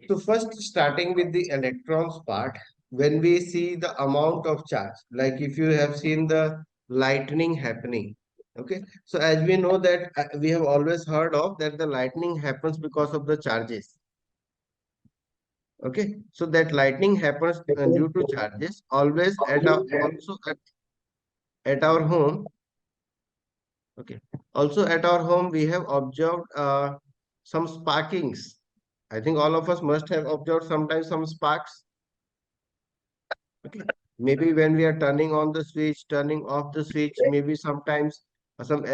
So first, starting with the electrons part, when we see the amount of charge, like if you have seen the lightning happening, okay. So as we know that we have always heard of that the lightning happens because of the charges. Okay, so that lightning happens due to charges. Always at our also at our home. Okay, also at our home we have observed some sparkings. I think all of us must have observed sometimes some sparks. Okay. Maybe when we are turning on the switch, turning off the switch, maybe sometimes some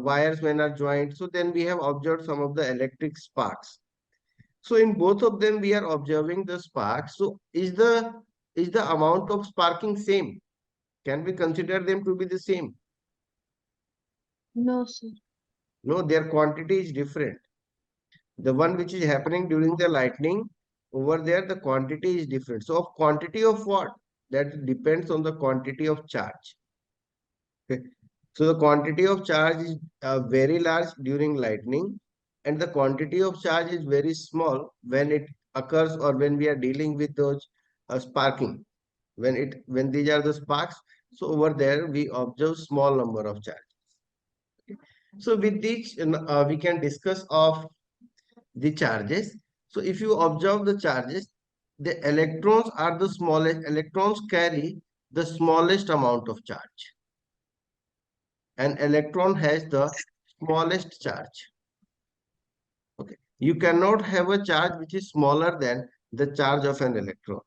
wires when are joined. So then we have observed some of the electric sparks. So in both of them, we are observing the sparks. So is the amount of sparking same? Can we consider them to be the same? No, sir. No, their quantity is different. The one which is happening during the lightning, over there, the quantity is different. So of quantity of what? That depends on the quantity of charge. Okay. So the quantity of charge is very large during lightning, and the quantity of charge is very small when it occurs or when we are dealing with those sparking. When these are the sparks, so over there we observe small number of charges. Okay. So with these, we can discuss of the charges. So if you observe the charges, the electrons are the smallest. Electrons carry the smallest amount of charge. An electron has the smallest charge. Okay. You cannot have a charge which is smaller than the charge of an electron.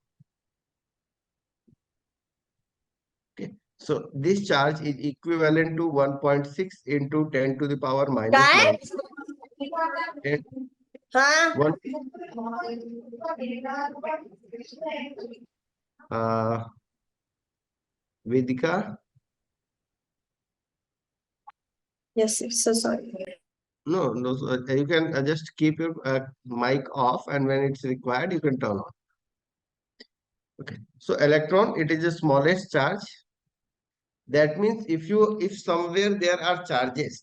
Okay. So this charge is equivalent to 1.6 into 10 to the power minus 9. One, Vedika? Yes, sir. So sorry. No, no, so, you can just keep your mic off, and when it's required, you can turn on. Okay. So electron, it is the smallest charge. That means if somewhere there are charges,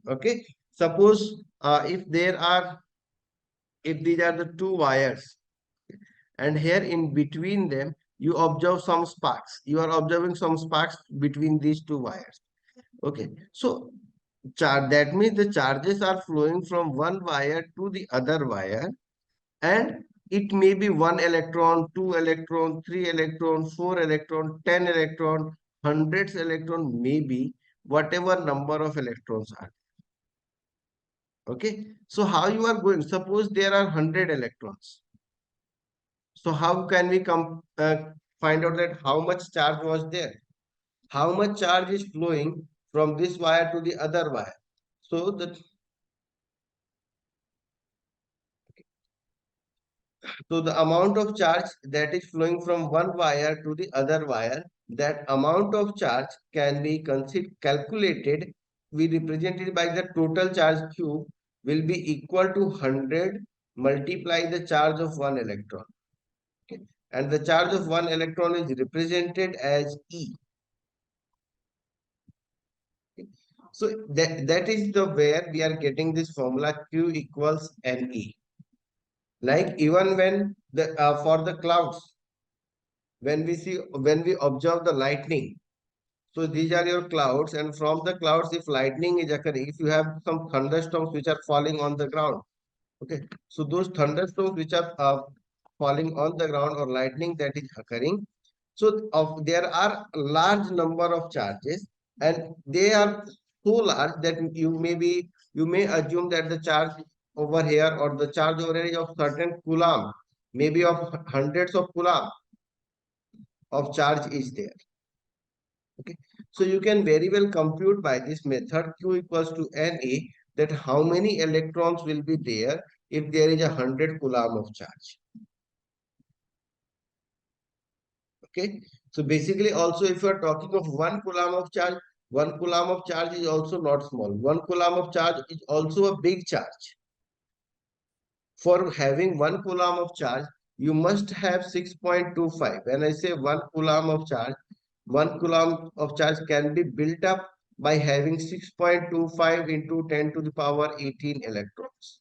okay. Suppose if these are the two wires, and here in between them you observe some sparks. You are observing some sparks between these two wires. Okay. So that means the charges are flowing from one wire to the other wire, and it may be one electron, two electron, three electron, four electron, 10 electron, hundreds electron, maybe whatever number of electrons are. Okay. So how you are going? Suppose there are 100 electrons. So how can we find out that how much charge was there? How much charge is flowing from this wire to the other wire? So the amount of charge that is flowing from one wire to the other wire, that amount of charge can be calculated. We represent it by the total charge Q will be equal to 100 multiply the charge of one electron. Okay. And the charge of one electron is represented as E. Okay. So that is the where we are getting this formula Q equals NE. Like even when the for the clouds, when we observe the lightning, so these are your clouds, and from the clouds, if lightning is occurring, if you have some thunderstorms which are falling on the ground, okay, so those thunderstorms which are falling on the ground or lightning that is occurring, so there are a large number of charges, and they are so large that you may assume that the charge over here or the charge over here is of certain coulomb, maybe of hundreds of coulomb of charge is there. Okay. So you can very well compute by this method Q equals to Na, that how many electrons will be there if there is 100 coulomb of charge. Okay. So basically also if you are talking of 1 coulomb of charge, 1 coulomb of charge is also not small. 1 coulomb of charge is also a big charge. For having 1 coulomb of charge, you must have 6.25. When I say 1 coulomb of charge, 1 coulomb of charge can be built up by having 6.25 into 10 to the power 18 electrons.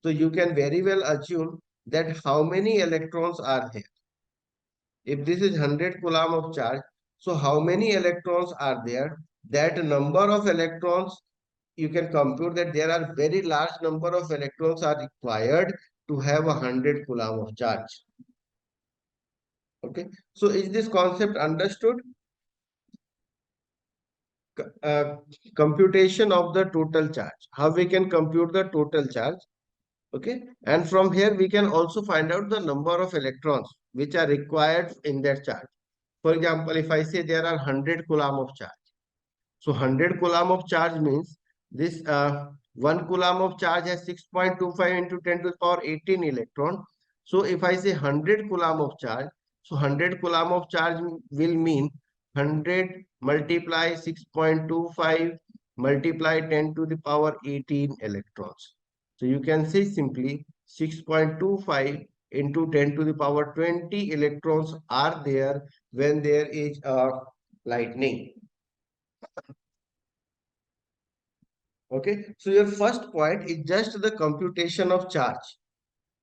So you can very well assume that how many electrons are there. If this is 100 coulomb of charge, so how many electrons are there? That number of electrons, you can compute that there are very large number of electrons are required to have 100 coulomb of charge. Okay, so is this concept understood? Computation of the total charge. How we can compute the total charge? Okay, and from here we can also find out the number of electrons which are required in that charge. For example, if I say there are 100 coulomb of charge, so 100 coulomb of charge means this 1 coulomb of charge has 6.25 into 10 to the power 18 electron. So if I say 100 coulomb of charge, so 100 coulomb of charge will mean 100 multiply 6.25 multiply 10 to the power 18 electrons. So you can say simply 6.25 into 10 to the power 20 electrons are there when there is a lightning. Okay, so your first point is just the computation of charge.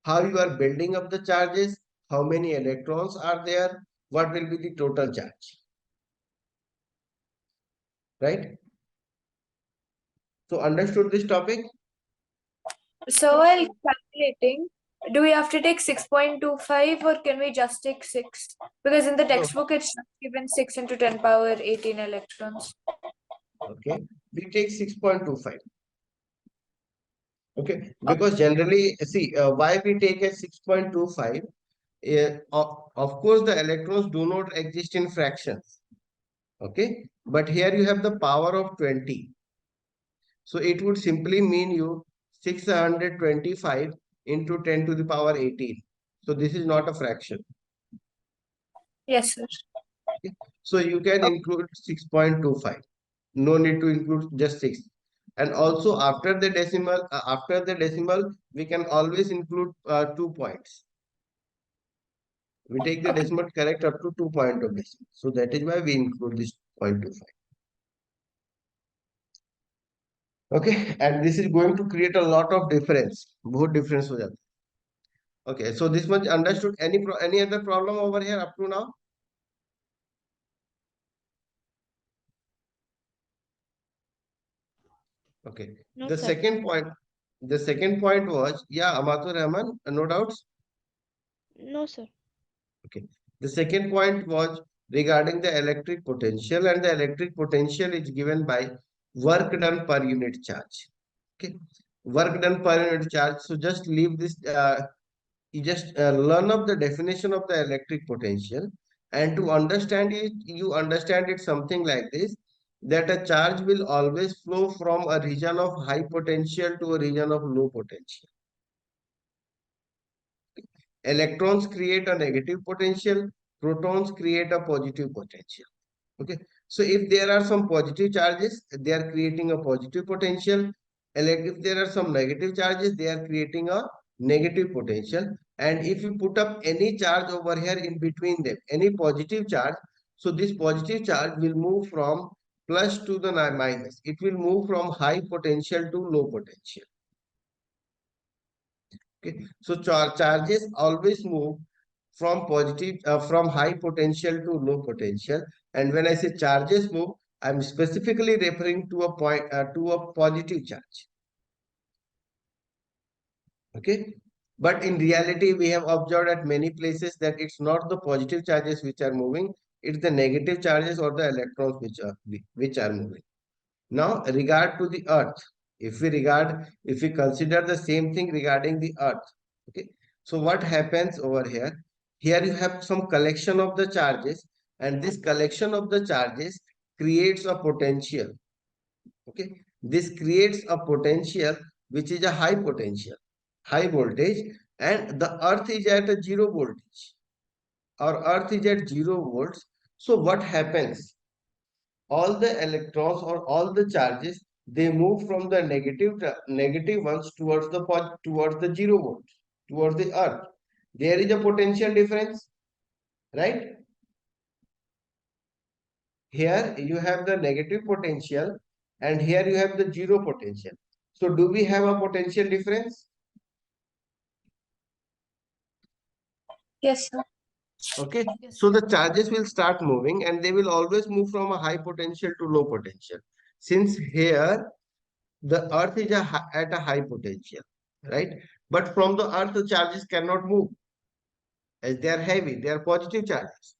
How you are building up the charges, how many electrons are there, what will be the total charge. Right? So understood this topic? So while calculating, do we have to take 6.25 or can we just take 6? Because in the No. textbook it's given 6 into 10 power 18 electrons. Okay, we take 6.25. Okay, because generally, see, why we take a 6.25? Of course, the electrons do not exist in fractions. Okay, but here you have the power of 20. So it would simply mean you 625 into 10 to the power 18. So this is not a fraction. Yes, sir. Okay. So you can include 6.25. No need to include just 6. And also after the decimal, we can always include 2 points. We take the decimal correct up to 2 point of decimal. So that is why we include this 0.25. Okay, and this is going to create a lot of difference. बहुत difference हो जाता है. Okay, so this much understood. Any other problem over here up to now? Okay. No, The sir. second point was, yeah, Amatul Rahman, no doubts. No, sir. Okay. The second point was regarding the electric potential, and the electric potential is given by work done per unit charge. Okay. Work done per unit charge. So just leave this. You just learn up the definition of the electric potential, and to understand it, you understand it something like this, that a charge will always flow from a region of high potential to a region of low potential. Electrons create a negative potential, protons create a positive potential. Okay, so if there are some positive charges, they are creating a positive potential. If there are some negative charges, they are creating a negative potential. And if you put up any charge over here in between them, any positive charge, so this positive charge will move from plus to the minus. It will move from high potential to low potential. Okay, so charges always move from from high potential to low potential. And when I say charges move, I'm specifically referring to a point to a positive charge. Okay, but in reality, we have observed at many places that it's not the positive charges which are moving; it's the negative charges or the electrons which are moving. Now, regard to the Earth, if we consider the same thing regarding the Earth, okay. So what happens over here? Here you have some collection of the charges, and this collection of the charges creates a potential. Okay, this creates a potential which is a high potential, high voltage, and the Earth is at a zero voltage. Our Earth is at 0 volts. So what happens? All the electrons or all the charges, they move from the negative ones towards the 0 volts, towards the Earth. There is a potential difference, right? here you have the negative potential and here you have the zero potential. So do we have a potential difference? Yes, sir. Okay. Yes. So the charges will start moving and they will always move from a high potential to low potential. Since here the earth is at a high potential, right? But from the earth, the charges cannot move as they are heavy, they are positive charges.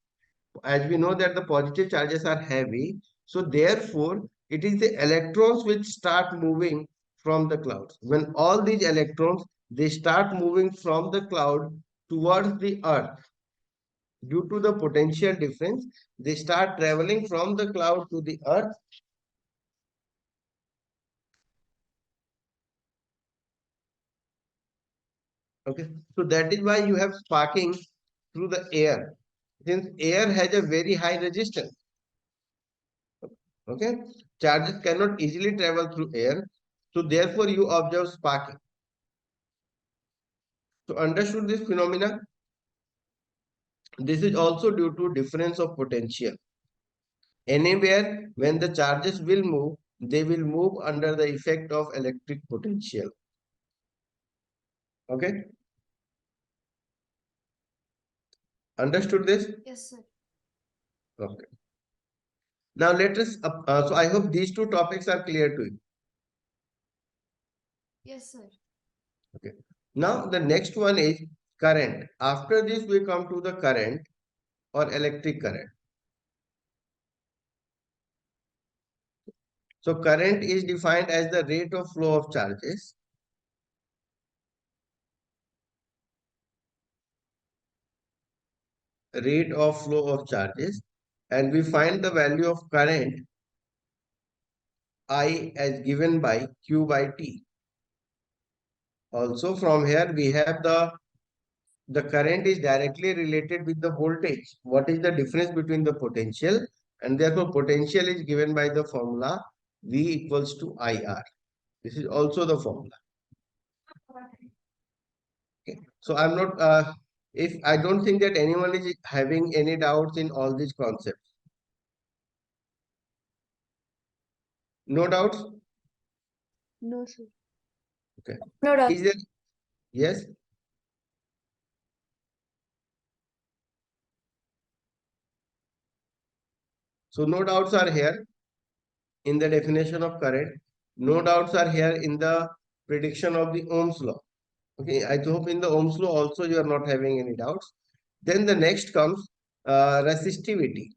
As we know that the positive charges are heavy, so therefore it is the electrons which start moving from the clouds. When all these electrons, they start moving from the cloud towards the earth, due to the potential difference, they start traveling from the cloud to the earth. Okay, so that is why you have sparking through the air, since air has a very high resistance. Okay, charges cannot easily travel through air, so therefore you observe sparking. So understood this phenomena? This is also due to difference of potential. Anywhere when the charges will move, they will move under the effect of electric potential. Okay, understood this? Yes, sir. Okay. Now let us, so I hope these two topics are clear to you. Yes, sir. Okay. Now the next one is current. After this we come to the current or electric current. So current is defined as the rate of flow of charges. Rate of flow of charges, and we find the value of current I as given by Q by T. Also from here we have the current is directly related with the voltage. What is the difference between the potential? And therefore potential is given by the formula V equals to IR. This is also the formula. Okay. So I'm not, if I don't think that anyone is having any doubts in all these concepts. No doubts? No, sir. Okay. No doubt. Is there, yes? So no doubts are here in the definition of current. No doubts are here in the prediction of the Ohm's law. Okay, I hope in the Ohm's law also you are not having any doubts. Then the next comes resistivity.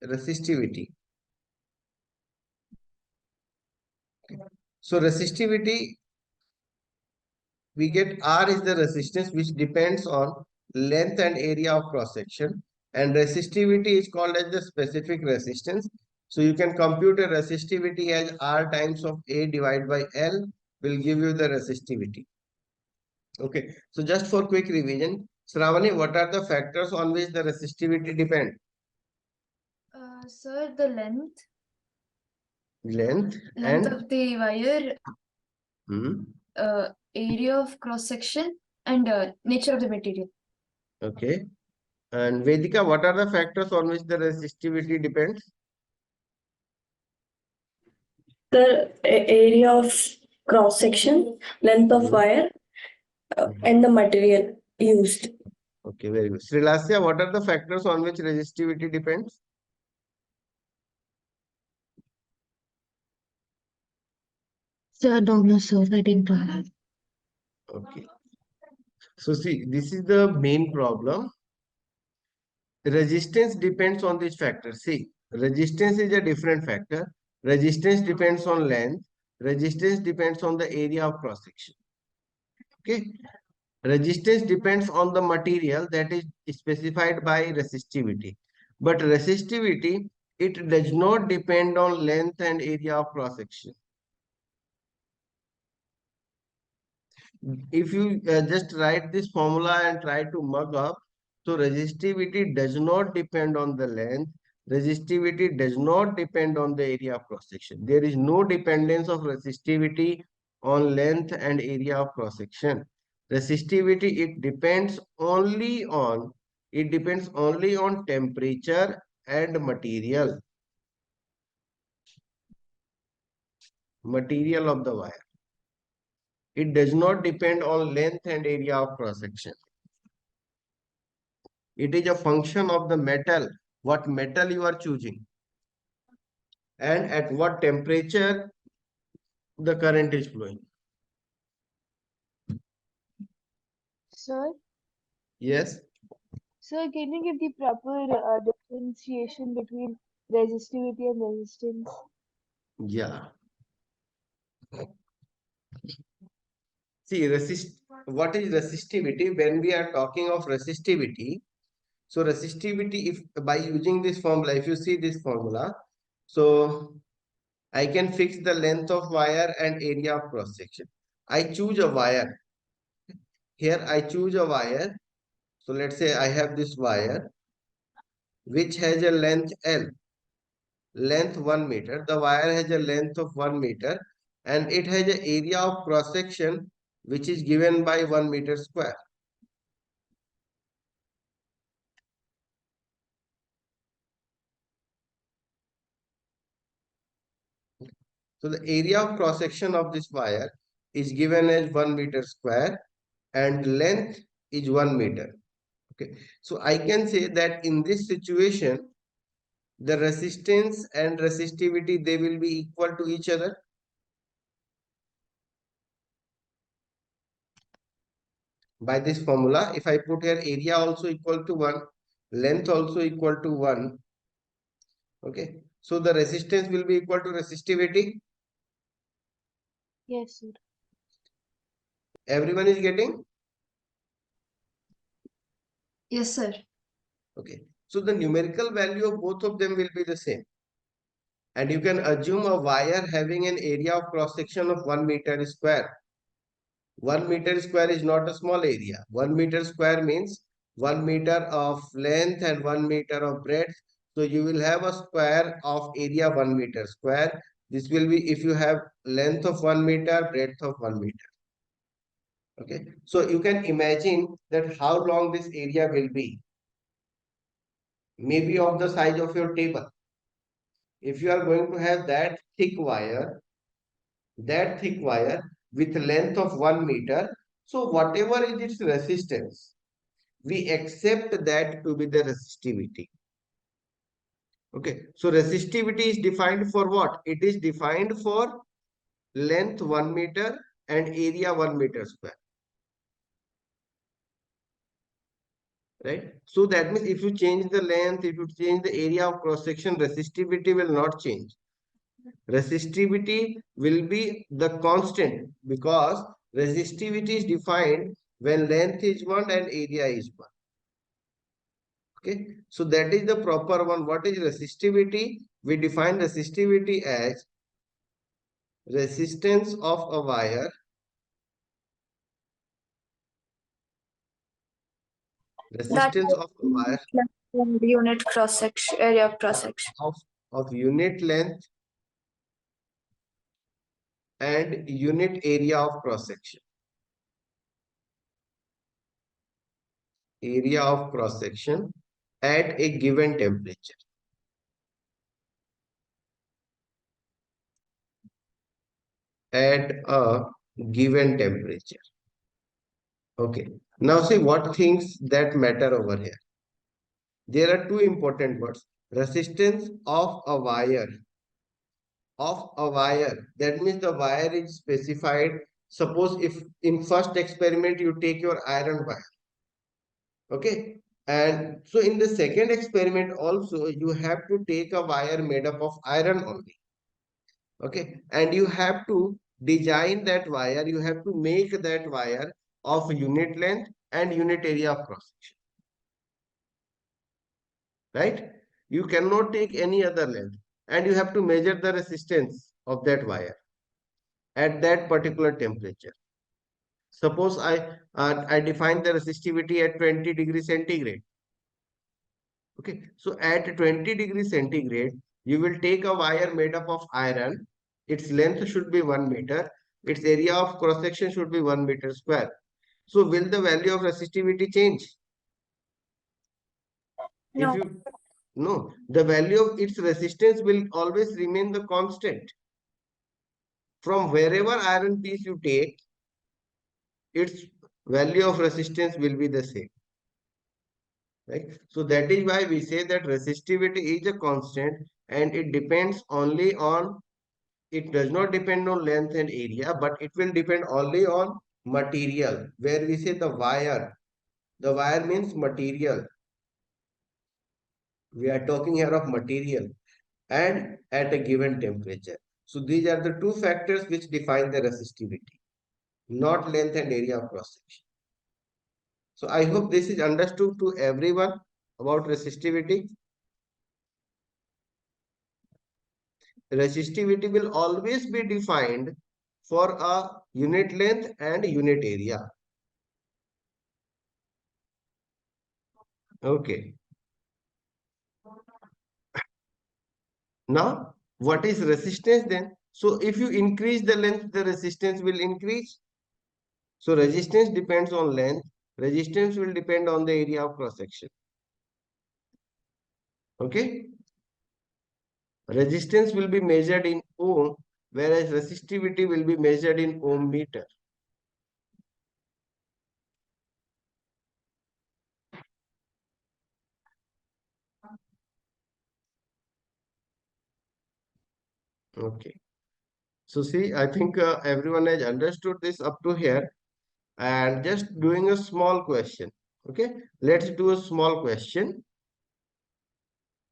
Resistivity. So resistivity, we get R is the resistance which depends on length and area of cross section, and resistivity is called as the specific resistance. So you can compute a resistivity as R times of A divided by L will give you the resistivity. Okay, so just for quick revision, Shravani, what are the factors on which the resistivity depend? Sir, the length Length of the wire, Hmm, area of cross section, and nature of the material. okay. And Vedika, what are the factors on which the resistivity depends? The area of cross section, length of Hmm, wire, hmm. and the material used. Okay, very good. Srilasya, what are the factors on which resistivity depends? Sir, no, no, sir, I didn't know. Okay. So see, this is the main problem. Resistance depends on this factor. See, resistance is a different factor. Resistance depends on length. Resistance depends on the area of cross section. Okay. Resistance depends on the material that is specified by resistivity. But resistivity, it does not depend on length and area of cross section. If you just write this formula and try to mug up, so resistivity does not depend on the length. Resistivity does not depend on the area of cross section. There is no dependence of resistivity on length and area of cross section. Resistivity, it depends only on temperature and material of the wire. It does not depend on length and area of cross section. It is a function of the metal, what metal you are choosing, and at what temperature the current is flowing. Sir, Yes. sir, can you give the proper differentiation between resistivity and resistance? Yeah. See, what is resistivity? When we are talking of resistivity, so resistivity, if by using this formula, if you see this formula, so I can fix the length of wire and area of cross section. I choose a wire. Here I choose a wire. So let's say I have this wire which has a length L, length 1 meter. The wire has a length of 1 meter and it has an area of cross section which is given by 1 meter square. So the area of cross section of this wire is given as 1 meter square and length is 1 meter. Okay. So I can say that in this situation, the resistance and resistivity, they will be equal to each other. By this formula, if I put here area also equal to 1, length also equal to 1. Okay. So the resistance will be equal to resistivity. Yes, sir. Everyone is getting? Yes, sir. Okay. So the numerical value of both of them will be the same. And you can assume a wire having an area of cross section of 1 meter square. 1 meter square is not a small area. 1 meter square means 1 meter of length and 1 meter of breadth. So you will have a square of area 1 meter square. This will be if you have length of 1 meter, breadth of 1 meter. Okay. So you can imagine that how long this area will be. Maybe of the size of your table. If you are going to have that thick wire with length of 1 meter, so whatever is its resistance, we accept that to be the resistivity. Okay, so resistivity is defined for what? It is defined for length 1 meter and area 1 meter square. Right? So that means if you change the length, if you change the area of cross section, resistivity will not change. Resistivity will be the constant because resistivity is defined when length is 1 and area is 1. Okay, so that is the proper one. What is resistivity? We define resistivity as resistance of a wire, resistance of a wire Unit cross section, area of cross section. of unit length and unit area of cross section. Area of cross section at a given temperature. At a given temperature. Okay. Now see what things that matter over here. There are two important words. Resistance of a wire. Of a wire. That means the wire is specified. Suppose if in first experiment you take your iron wire. Okay. And so in the second experiment also you have to take a wire made up of iron only. Okay. And you have to design that wire. You have to make that wire of unit length and unit area of cross section. Right? You cannot take any other length and you have to measure the resistance of that wire at that particular temperature. Suppose I define the resistivity at 20 degrees centigrade. Okay, so at 20 degrees centigrade, you will take a wire made up of iron. Its length should be 1 meter. Its area of cross section should be 1 meter square. So will the value of resistivity change? No. If you no, the value of its resistance will always remain the constant. From wherever iron piece you take, its value of resistance will be the same. Right? So that is why we say that resistivity is a constant and it depends only on, it does not depend on length and area, but it will depend only on material, where we say the wire. The wire means material. We are talking here of material and at a given temperature. So these are the two factors which define the resistivity, not length and area of cross section. So I hope this is understood to everyone about resistivity. Resistivity will always be defined for a unit length and unit area. Okay. Now, what is resistance then? So if you increase the length, the resistance will increase. So resistance depends on length. Resistance will depend on the area of cross section. Okay. Resistance will be measured in ohm, whereas resistivity will be measured in ohm meter. Okay. So see, I think everyone has understood this up to here, and just doing a small question. Okay. Let's do a small question.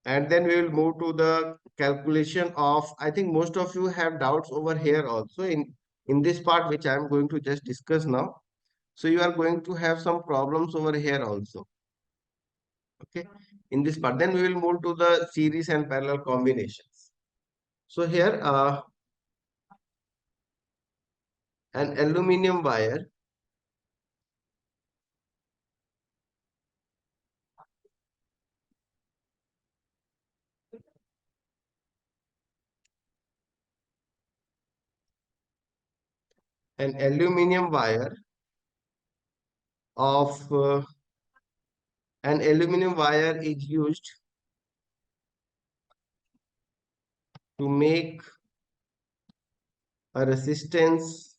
And then we will move to the calculation of, I think most of you have doubts over here also in this part, which I am going to just discuss now. So you are going to have some problems over here also. Okay. In this part, then we will move to the series and parallel combinations. So here, an aluminum wire an aluminum wire of an aluminum wire is used to make a resistance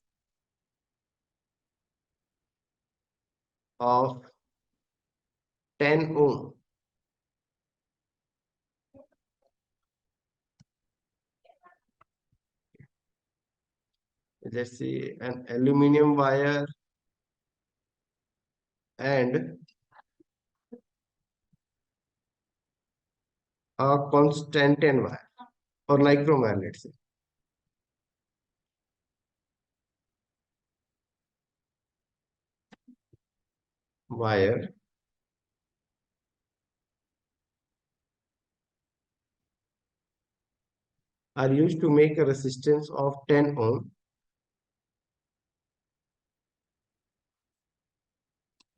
of 10 ohm. Let's see, an aluminum wire and a constant wire or nichrome wire, let's say. Wire are used to make a resistance of 10 ohm.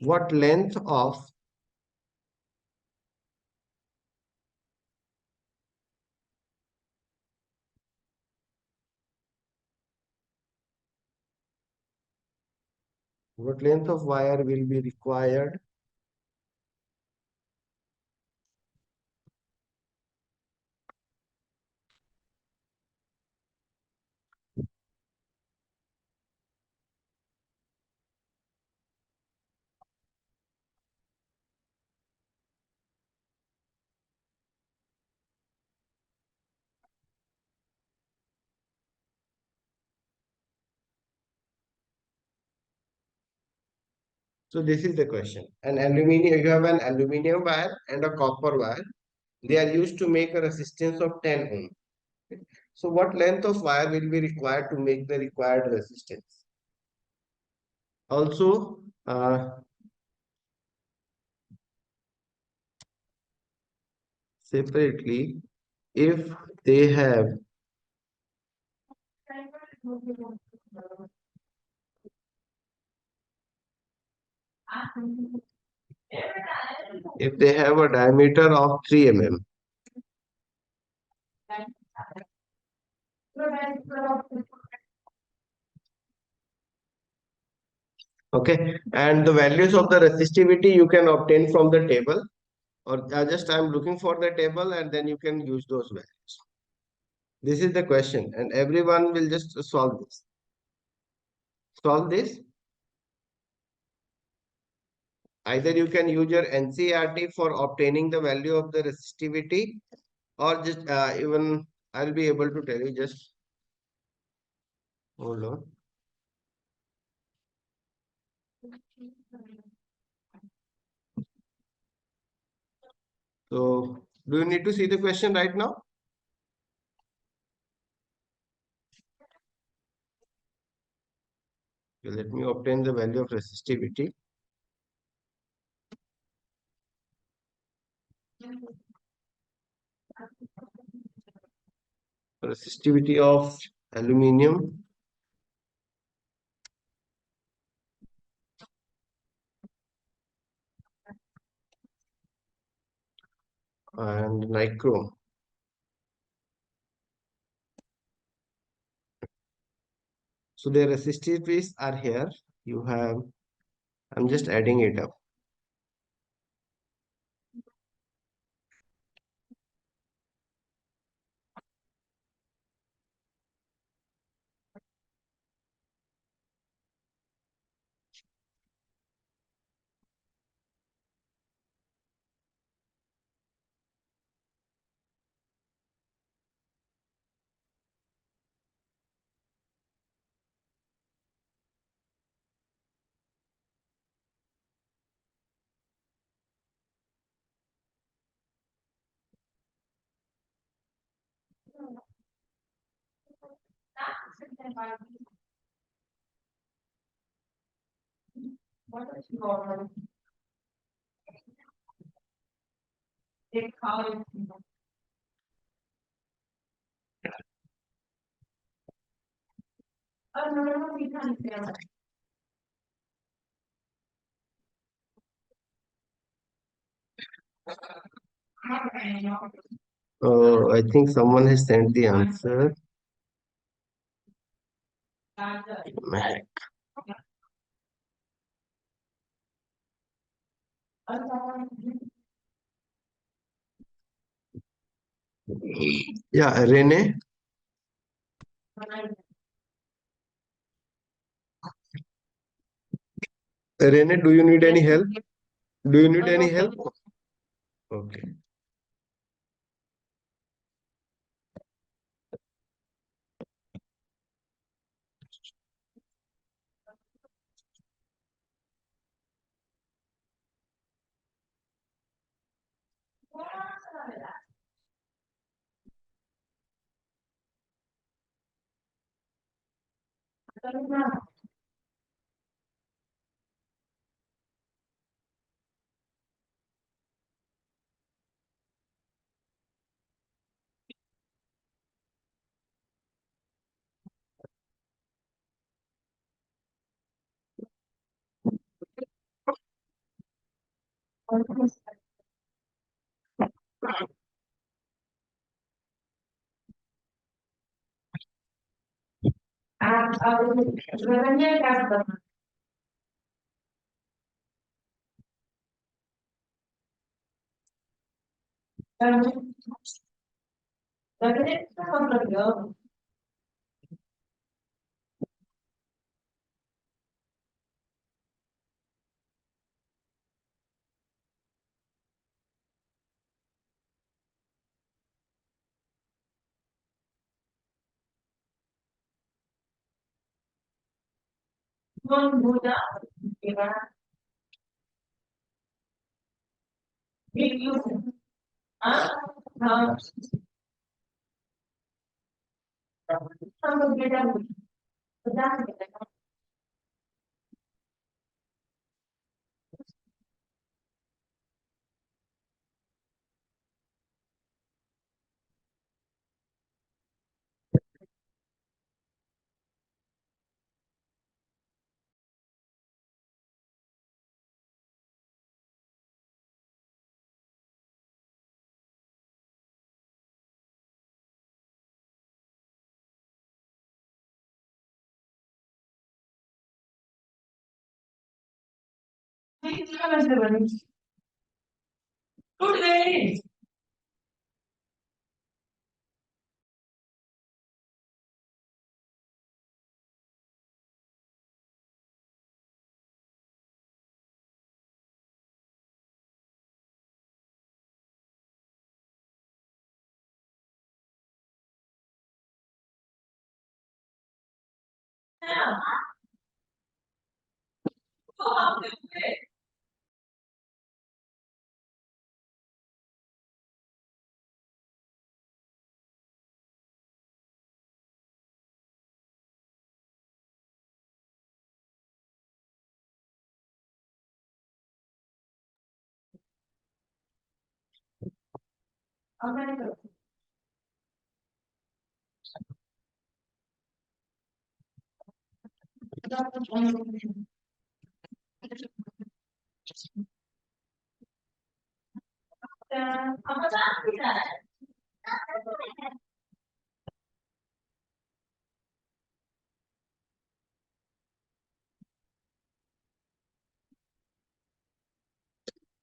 What length of wire will be required So this is the question. You have an aluminum wire and a copper wire. They are used to make a resistance of 10 ohm. So what length of wire will be required to make the required resistance? Also, separately, if they have a diameter of 3 mm, Okay, and the values of the resistivity you can obtain from the table, or just I'm looking for the table and then you can use those values. This is the question, and everyone will just solve this. Solve this. Either you can use your NCERT for obtaining the value of the resistivity, or just even I'll be able to tell you. Just hold on. So, do you need to see the question right now? Okay, let me obtain the value of resistivity. Resistivity of aluminium and nichrome. So the resistivities are here. You have, I'm just adding it up. I think someone has sent the answer. Meh. Yeah, Rene. Rene, do you need any help? Do you need any help? Okay.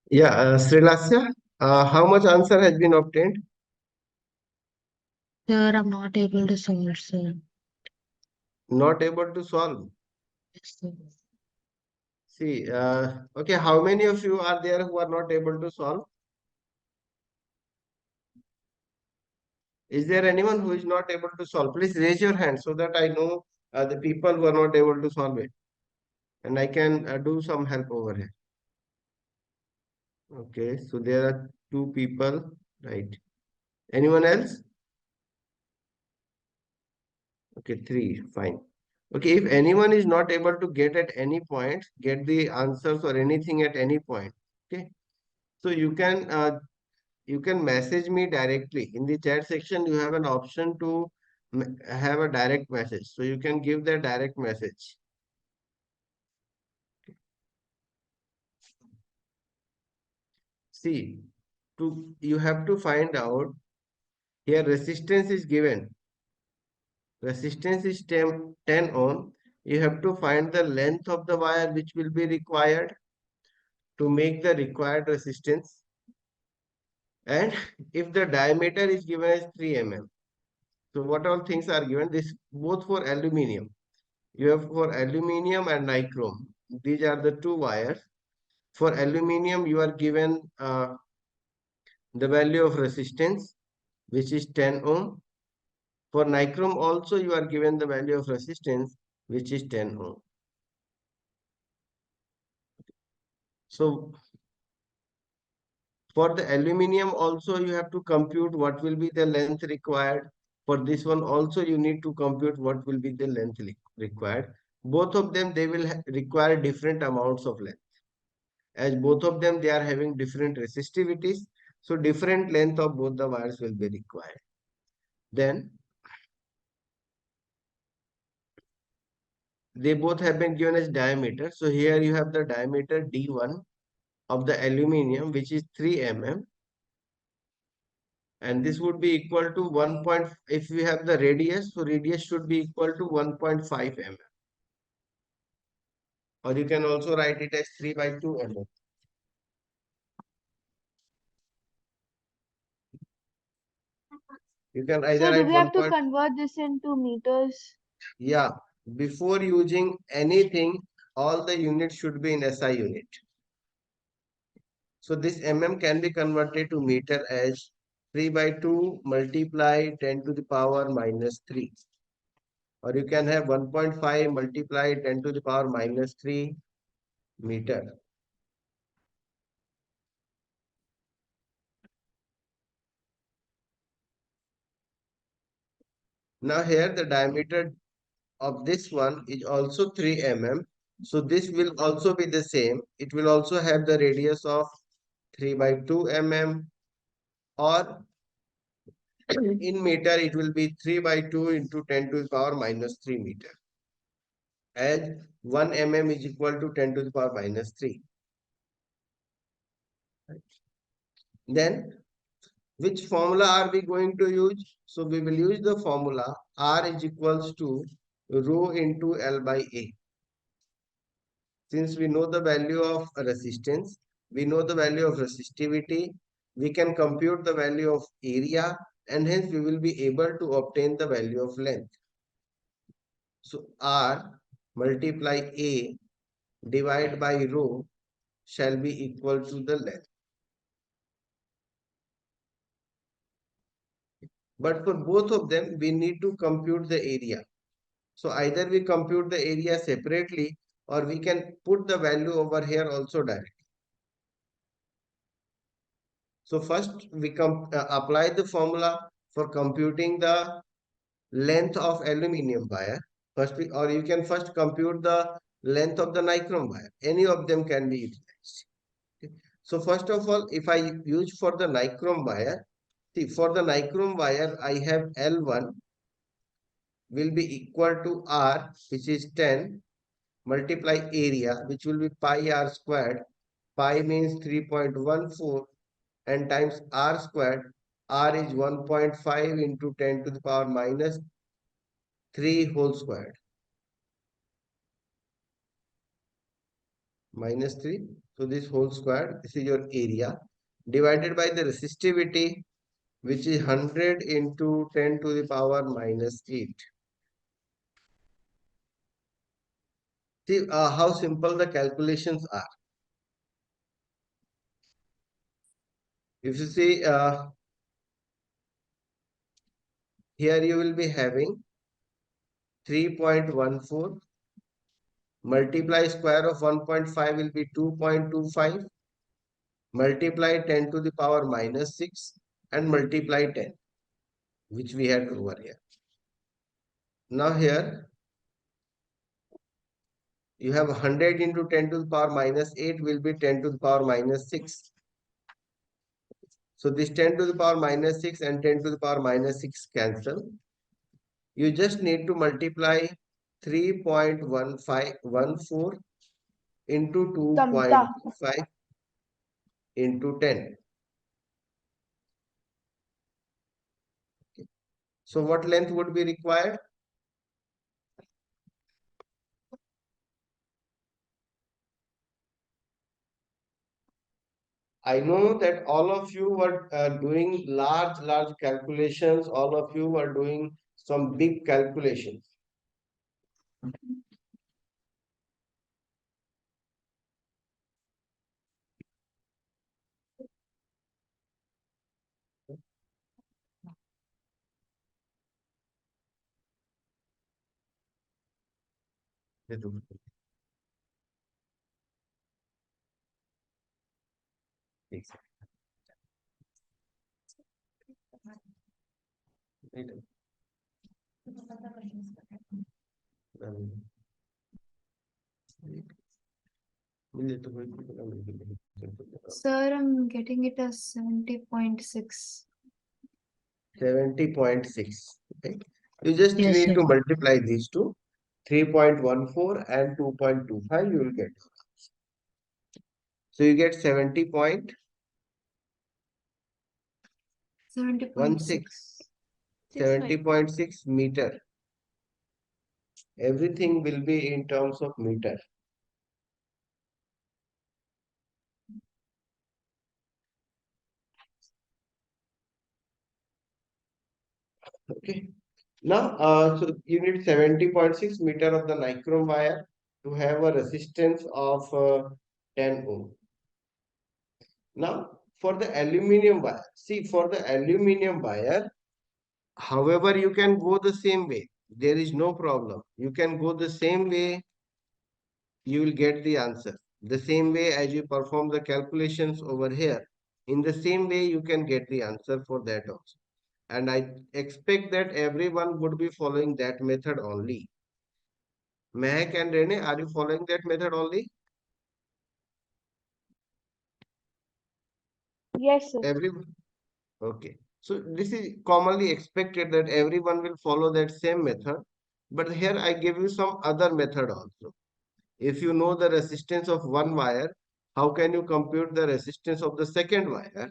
Yeah, Srilasya, how much answer has been obtained? Sir, I'm not able to solve, sir. Not able to solve. Yes, sir. See, okay, how many of you are there who are not able to solve? Is there anyone who is not able to solve? Please raise your hand so that I know the people who are not able to solve it. And I can do some help over here. Okay, so there are two people, right? Anyone else? Okay, three, fine. Okay, if anyone is not able to get at any point, get the answers or anything at any point, okay? So you can message me directly. In the chat section, you have an option to have a direct message. So you can give the direct message. See, you have to find out here resistance is given. Resistance is 10 ohm. You have to find the length of the wire which will be required to make the required resistance. And if the diameter is given as 3 mm. So what all things are given? This both for aluminium. You have for aluminium and nichrome. These are the two wires. For aluminium, you are given the value of resistance, which is 10 ohm. For nichrome also, you are given the value of resistance, which is 10 ohm. So for the aluminium also, you have to compute what will be the length required. For this one also, you need to compute what will be the length required. Both of them, they will require different amounts of length. As both of them, they are having different resistivities. So different length of both the wires will be required. Then they both have been given as diameter. So here you have the diameter D1 of the aluminium, which is 3 mm. And this would be equal to 1. If we have the radius, so radius should be equal to 1.5 mm. Or you can also write it as 3 by 2 mm. You can either So do write we 1. have to convert this into meters? Yeah, before using anything, all the units should be in SI unit. So this mm can be converted to meter as 3 by 2 multiply 10 to the power minus 3. Or you can have 1.5 multiply 10 to the power minus 3 meter. Now here the diameter of this one is also 3 mm. So this will also be the same. It will also have the radius of 3 by 2 mm, or in meter it will be 3 by 2 into 10 to the power minus 3 meter. As 1 mm is equal to 10 to the power minus 3. Then which formula are we going to use? So we will use the formula R is equals to rho into L by A. Since we know the value of resistance, we know the value of resistivity, we can compute the value of area, and hence we will be able to obtain the value of length. So R multiply A divided by rho shall be equal to the length. But for both of them, we need to compute the area. So either we compute the area separately, or we can put the value over here also directly. So first we apply the formula for computing the length of aluminium wire. Or you can first compute the length of the nichrome wire. Any of them can be utilized. Okay. So first of all, if I use for the nichrome wire, see, for the nichrome wire, I have L1 will be equal to R, which is 10, multiply area, which will be pi R squared. Pi means 3.14 and times R squared. R is 1.5 into 10 to the power minus 3 whole squared. Minus 3. So this whole squared, this is your area, divided by the resistivity, which is 100 into 10 to the power minus 8. See how simple the calculations are. If you see here, you will be having 3.14 multiply square of 1.5 will be 2.25, multiply 10 to the power minus 6 and multiply 10, which we had over here. Now here you have 100 into 10 to the power minus 8 will be 10 to the power minus 6. So this 10 to the power minus 6 and 10 to the power minus 6 cancel. You just need to multiply 3.1514 into 2.5 into 10. Okay. So what length would be required? I know that all of you were doing large calculations. All of you were doing some big calculations. Sir, I'm getting it as 70.6. 70.6. Okay. You just Yes, need sir. to multiply these two, 3.14 and 2.25, you will get. So you get 70.16. 70.6. 70.6 meter. Everything will be in terms of meter. Okay. Now, so you need 70.6 meter of the nichrome wire to have a resistance of 10 ohm. Now, for the aluminium wire, see, for the aluminium wire, however, you can go the same way. There is no problem. You can go the same way, you will get the answer. The same way as you perform the calculations over here. In the same way, you can get the answer for that also. And I expect that everyone would be following that method only. Mehak and Rene, are you following that method only? Yes, sir. Everyone? Okay. So this is commonly expected that everyone will follow that same method. But here I give you some other method also. If you know the resistance of one wire, how can you compute the resistance of the second wire?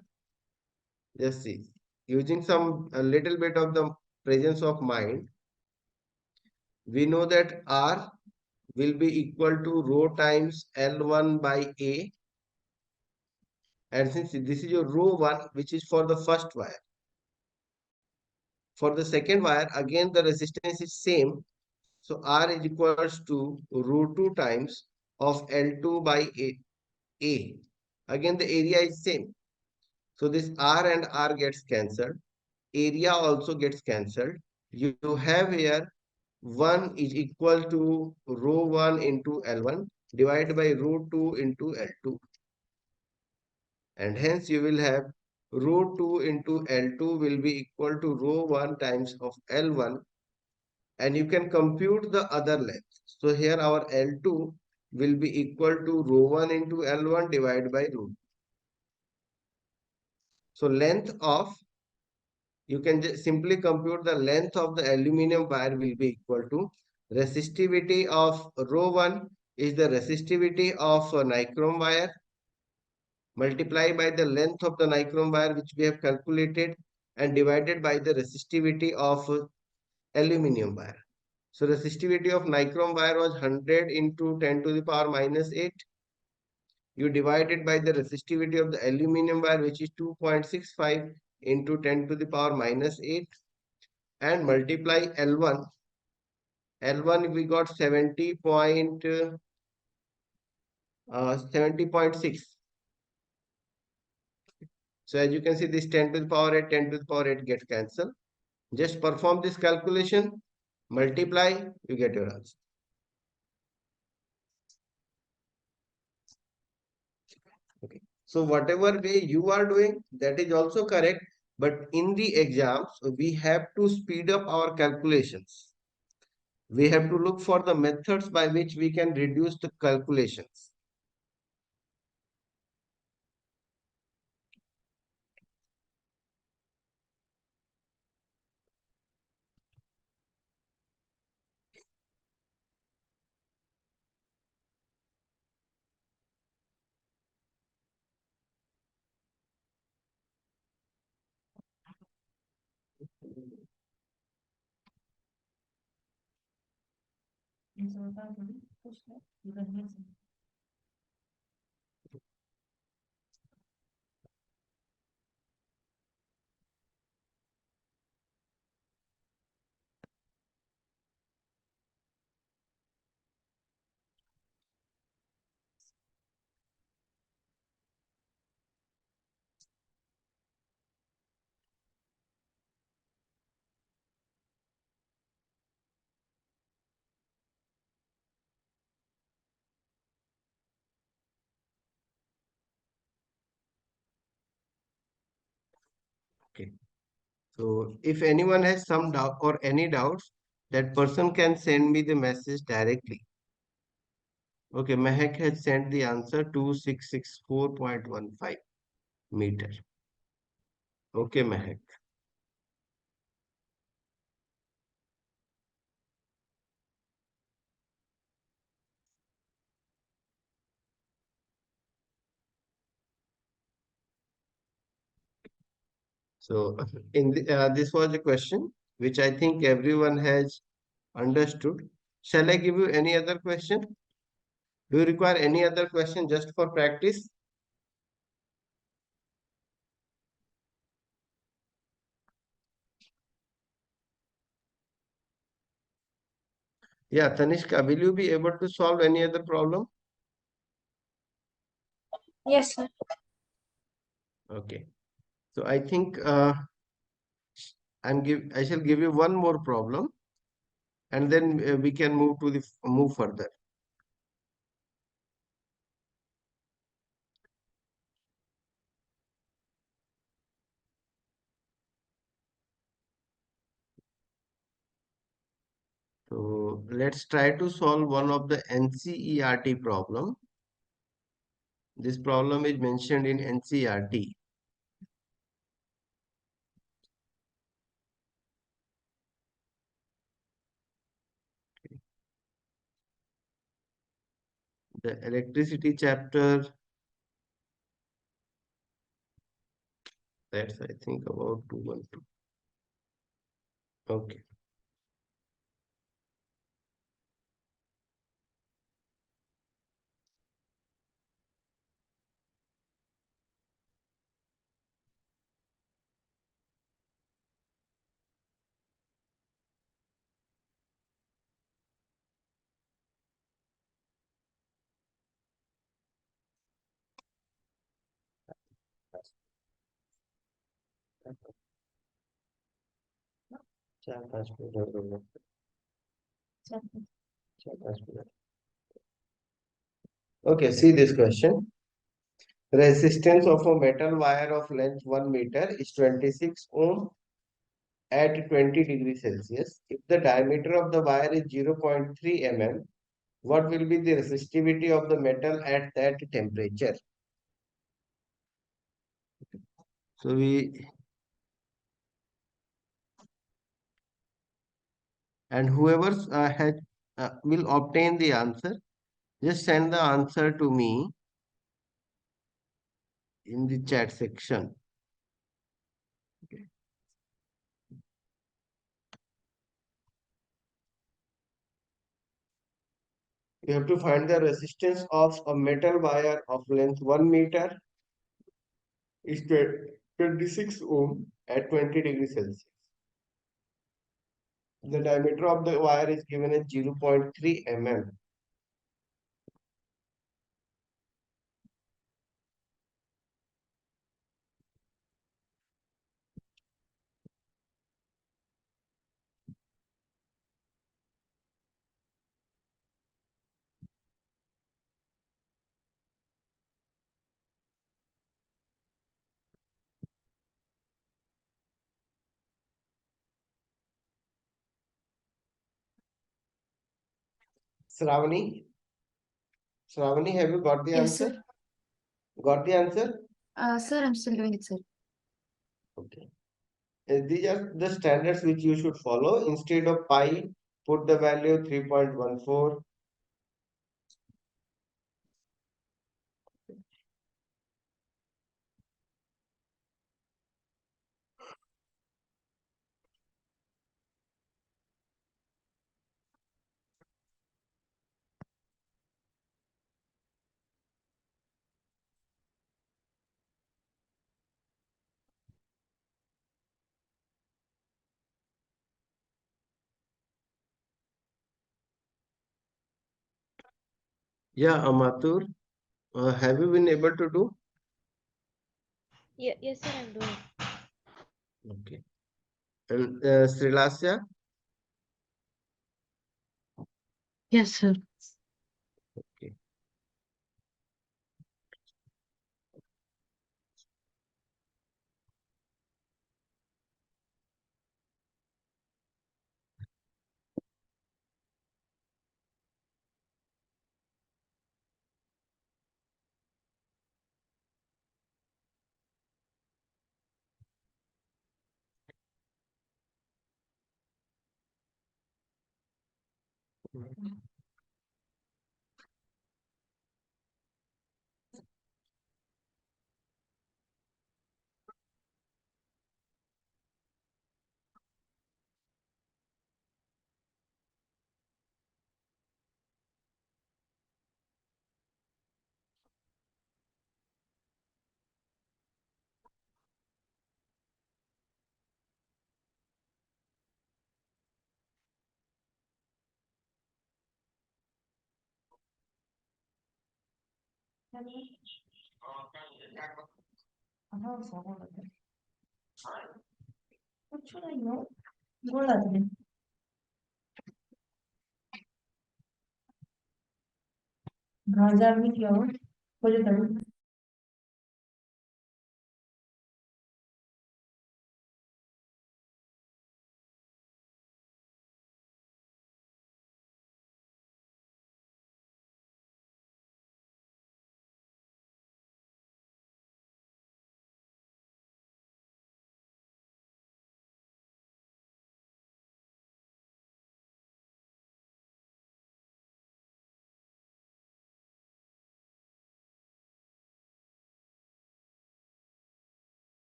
Just see. Using a little bit of the presence of mind, we know that R will be equal to rho times L1 by A. And since this is your rho 1, which is for the first wire. For the second wire, again the resistance is same. So R is equals to rho 2 times of L2 by A. Again the area is same. So this R and R gets cancelled. Area also gets cancelled. You have here 1 is equal to rho 1 into L1 divided by rho 2 into L2. And hence you will have rho 2 into L2 will be equal to rho 1 times of L1, and you can compute the other length. So here our L2 will be equal to rho 1 into L1 divided by rho 2. So length of, you can just simply compute the length of the aluminum wire will be equal to resistivity of rho 1 is the resistivity of a nichrome wire multiply by the length of the nichrome wire which we have calculated and divided by the resistivity of aluminum wire. So resistivity of nichrome wire was 100 into 10 to the power minus 8. You divide it by the resistivity of the aluminum wire which is 2.65 into 10 to the power minus 8 and multiply L1. L1 we got 70.6. So as you can see, this 10 to the power 8, 10 to the power 8 gets cancelled. Just perform this calculation, multiply, you get your answer. Okay. So whatever way you are doing, that is also correct. But in the exams, we have to speed up our calculations. We have to look for the methods by which we can reduce the calculations. Okay. So if anyone has some doubt or any doubts, that person can send me the message directly. Okay, Mehak has sent the answer 2664.15 meter. Okay, Mehak. So in this was a question which I think everyone has understood. Shall I give you any other question? Do you require any other question just for practice? Yeah, Tanishka, will you be able to solve any other problem? Yes, sir. Okay. So I think I shall give you one more problem, and then we can move further. So let's try to solve one of the NCERT problem. This problem is mentioned in NCERT. The electricity chapter, that's I think about 212. Okay. Okay, see this question. Resistance of a metal wire of length 1 meter is 26 ohm at 20 degrees Celsius. If the diameter of the wire is 0.3 mm, what will be the resistivity of the metal at that temperature? So whoever has will obtain the answer, just send the answer to me in the chat section. You have to find the resistance of a metal wire of length 1 meter is 26 ohm at 20 degrees Celsius. The diameter of the wire is given as 0.3 mm. Shravani, have you got the Yes, answer? sir. Got the answer? Sir, I'm still doing it, sir. Okay. These are the standards which you should follow. Instead of pi, put the value 3.14. Yeah, Amatur, have you been able to do? Yeah, yes, sir, I'm doing. Okay. And Srilasya? Yes, sir. Okay.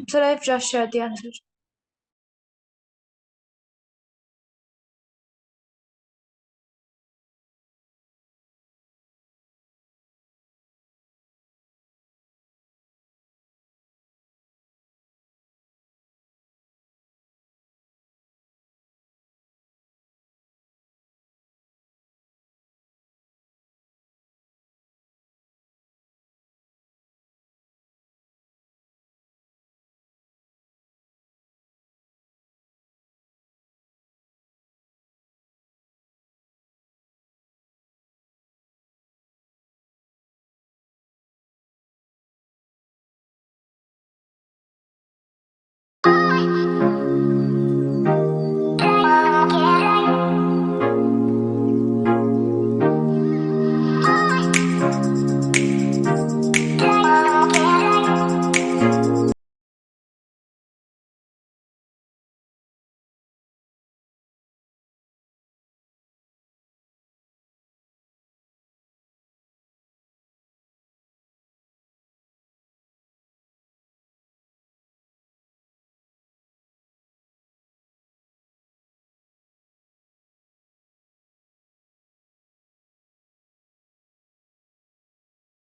Sir, I've just shared the answer.